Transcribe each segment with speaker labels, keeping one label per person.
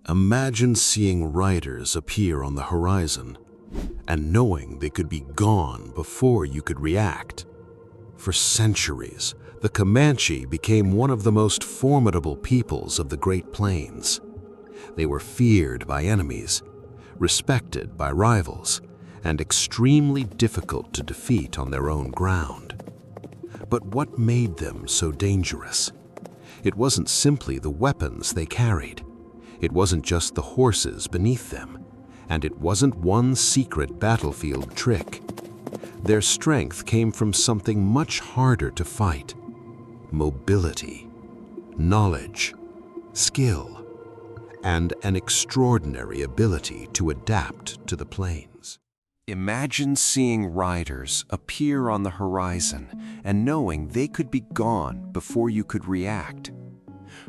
Speaker 1: Imagine seeing riders appear on the horizon and knowing they could be gone before you could react. For centuries, the Comanche became one of the most formidable peoples of the Great Plains. They were feared by enemies, respected by rivals, and extremely difficult to defeat on their own ground. But what made them so dangerous? It wasn't simply the weapons they carried. It wasn't just the horses beneath them, and it wasn't one secret battlefield trick. Their strength came from something much harder to fight: mobility, knowledge, skill, and an extraordinary ability to adapt to the plains.
Speaker 2: Imagine seeing riders appear on the horizon and knowing they could be gone before you could react.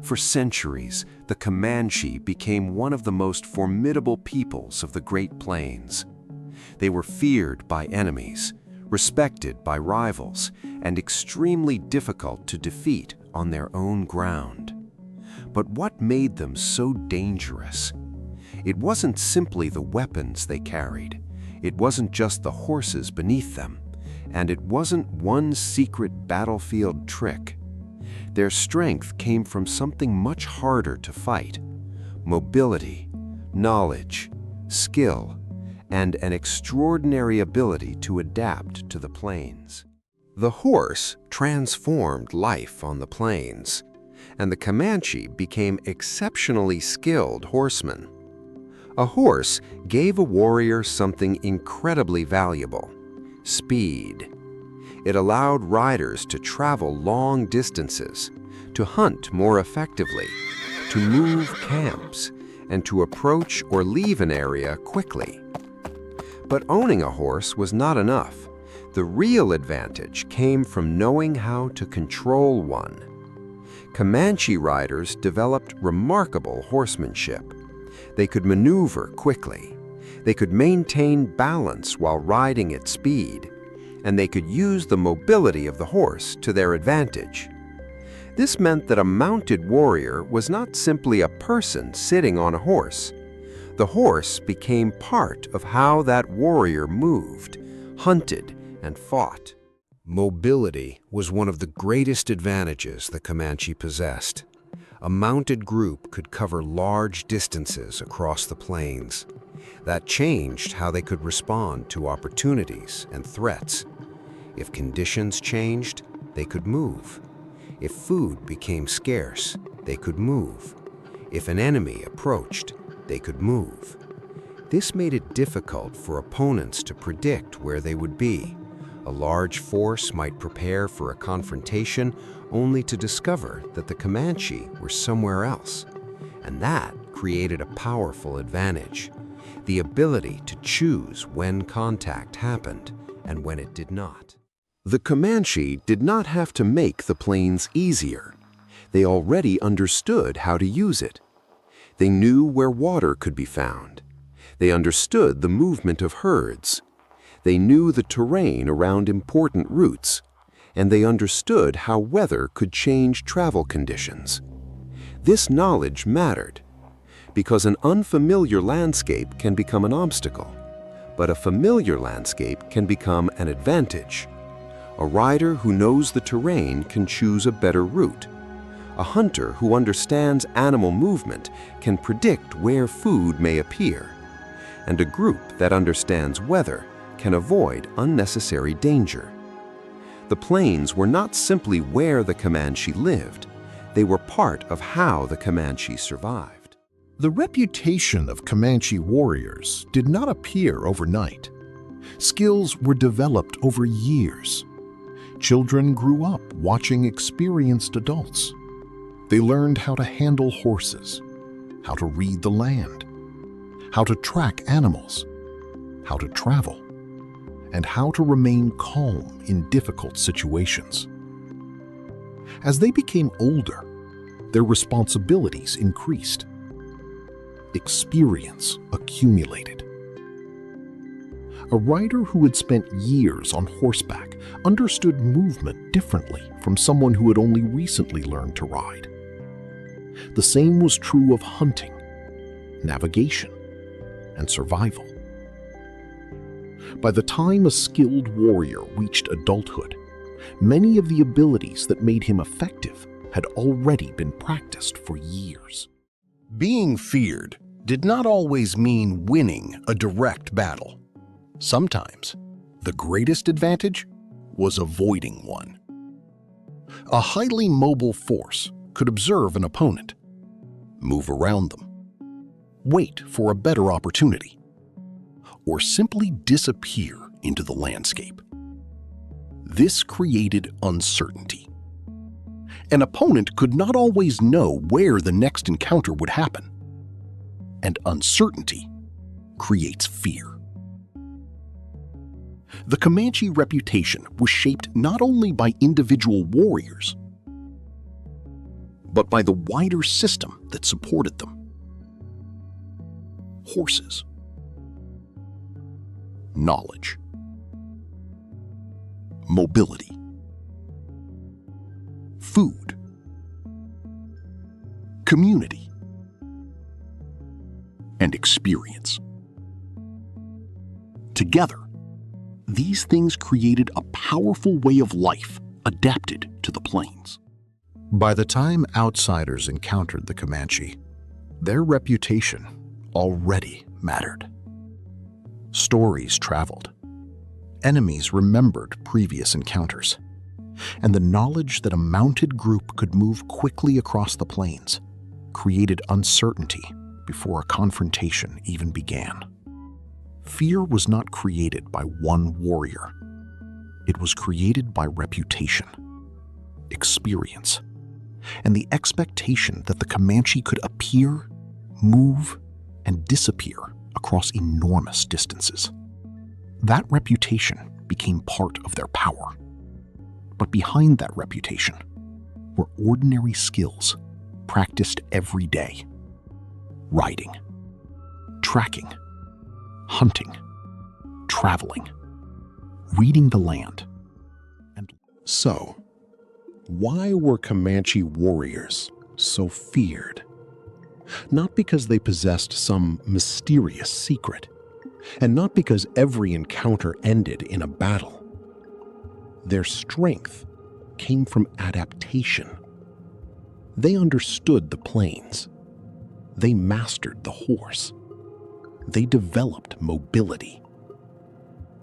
Speaker 2: For centuries, the Comanche became one of the most formidable peoples of the Great Plains. They were feared by enemies, respected by rivals, and extremely difficult to defeat on their own ground. But what made them so dangerous? It wasn't simply the weapons they carried. It wasn't just the horses beneath them, and it wasn't one secret battlefield trick. Their strength came from something much harder to fight: mobility, knowledge, skill, and an extraordinary ability to adapt to the plains. The horse transformed life on the plains, and the Comanche became exceptionally skilled horsemen. A horse gave a warrior something incredibly valuable: speed. It allowed riders to travel long distances, to hunt more effectively, to move camps, and to approach or leave an area quickly. But owning a horse was not enough. The real advantage came from knowing how to control one. Comanche riders developed remarkable horsemanship. They could maneuver quickly. They could maintain balance while riding at speed, and they could use the mobility of the horse to their advantage. This meant that a mounted warrior was not simply a person sitting on a horse. The horse became part of how that warrior moved, hunted, and fought.
Speaker 1: Mobility was one of the greatest advantages the Comanche possessed. A mounted group could cover large distances across the plains. That changed how they could respond to opportunities and threats. If conditions changed, they could move. If food became scarce, they could move. If an enemy approached, they could move. This made it difficult for opponents to predict where they would be. A large force might prepare for a confrontation only to discover that the Comanche were somewhere else. And that created a powerful advantage: the ability to choose when contact happened and when it did not. The Comanche did not have to make the plains easier. They already understood how to use it. They knew where water could be found. They understood the movement of herds. They knew the terrain around important routes, and they understood how weather could change travel conditions. This knowledge mattered, because an unfamiliar landscape can become an obstacle, but a familiar landscape can become an advantage. A rider who knows the terrain can choose a better route. A hunter who understands animal movement can predict where food may appear. And a group that understands weather can avoid unnecessary danger. The plains were not simply where the Comanche lived. They were part of how the Comanche survived.
Speaker 3: The reputation of Comanche warriors did not appear overnight. Skills were developed over years. Children grew up watching experienced adults. They learned how to handle horses, how to read the land, how to track animals, how to travel, and how to remain calm in difficult situations. As they became older, their responsibilities increased. Experience accumulated. A rider who had spent years on horseback understood movement differently from someone who had only recently learned to ride. The same was true of hunting. navigation, and survival. By the time a skilled warrior reached adulthood, many of the abilities that made him effective had already been practiced for years. Being feared did not always mean winning a direct battle. Sometimes, the greatest advantage was avoiding one. A highly mobile force could observe an opponent, move around them, wait for a better opportunity, or simply disappear into the landscape. This created uncertainty. An opponent could not always know where the next encounter would happen, and uncertainty creates fear. The Comanche reputation was shaped not only by individual warriors, but by the wider system that supported them. Horses, knowledge, mobility, food, community, and experience. Together, these things created a powerful way of life adapted to the plains. By the time outsiders encountered the Comanche, their reputation already mattered. Stories traveled. Enemies remembered previous encounters, and the knowledge that a mounted group could move quickly across the plains created uncertainty before a confrontation even began. Fear was not created by one warrior. It was created by reputation, experience, and the expectation that the Comanche could appear, move, and disappear across enormous distances. That reputation became part of their power. But behind that reputation were ordinary skills practiced every day. Riding, tracking, hunting, traveling, reading the land. And so, why were Comanche warriors so feared? Not because they possessed some mysterious secret, and not because every encounter ended in a battle. Their strength came from adaptation. They understood the plains. They mastered the horse. They developed mobility.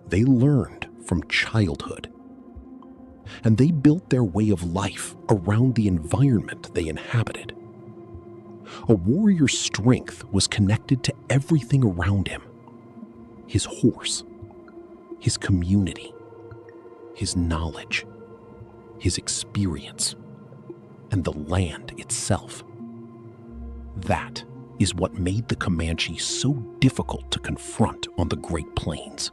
Speaker 3: They learned from childhood. And they built their way of life around the environment they inhabited. A warrior's strength was connected to everything around him: his horse, his community, his knowledge, his experience, and the land itself. That is what made the Comanche so difficult to confront on the Great Plains.